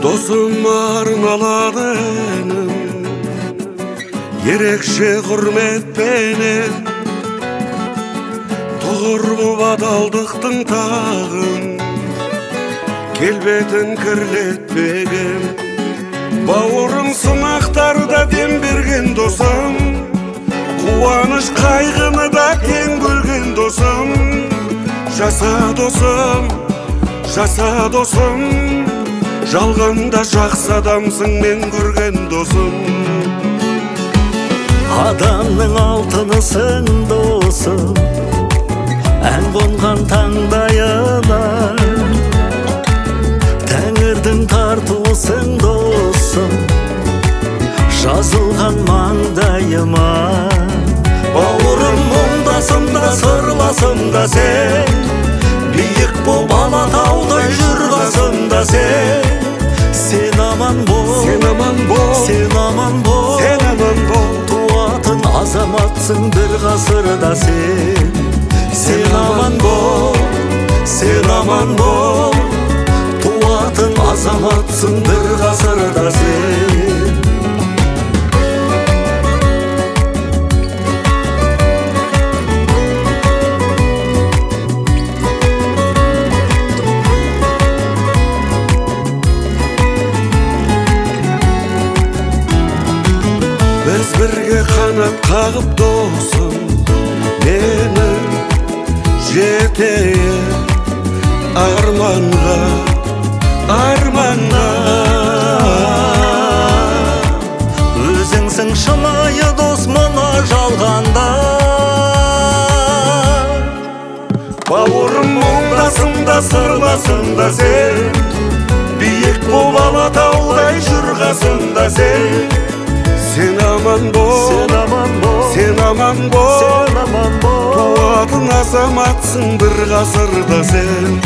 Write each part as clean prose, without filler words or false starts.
Dosum armaladım Gerekçe hürmet beni Doğru badaldıktın tağın Kelbeten kirletpegem Baurum sınaktarda dem bergen dosam Kuvanış kaygını da ten bölgen dosam Jasa dosam, jasa dosam Жалғанда жақсы адамсың мен көрген досым Адамның алтынысың досым Ән қонған таңдайына Тәңірдің тартуысың досым Жазылған маңдайыма Бауырым мұңдасым да сырласым да сен Биік боп алатаудай жырғасында сен Сен аман бол, Сен аман бол, сен аман бол, Сен аман бол Туатын азаматсың бір ғасырда сен Сен аман бол, сен аман бол Туатын азаматсың бір ғасырда сен Біз бірге қанат қағып досым Мені жетейік арманға, арманға Өзіңсің шынайы дос мұны жалғанда Бауырым мұңдасында сырласында сен Биік боп алатаудай жырғасында сен Сен аман бол, Сен аман бол, сен аман бол сен аман бол Туатын азаматсың бір ғасырда сен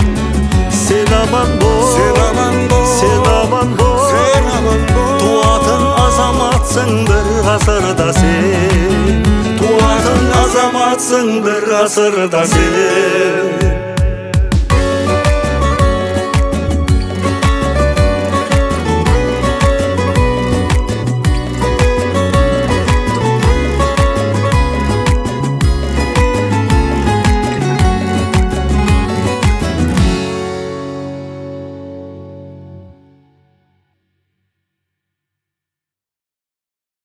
Сен аман бол, Сен аман бол, сен аман бол сен аман бол Туатын азаматсың бір ғасырда сен Туатын азаматсың бір ғасырда сен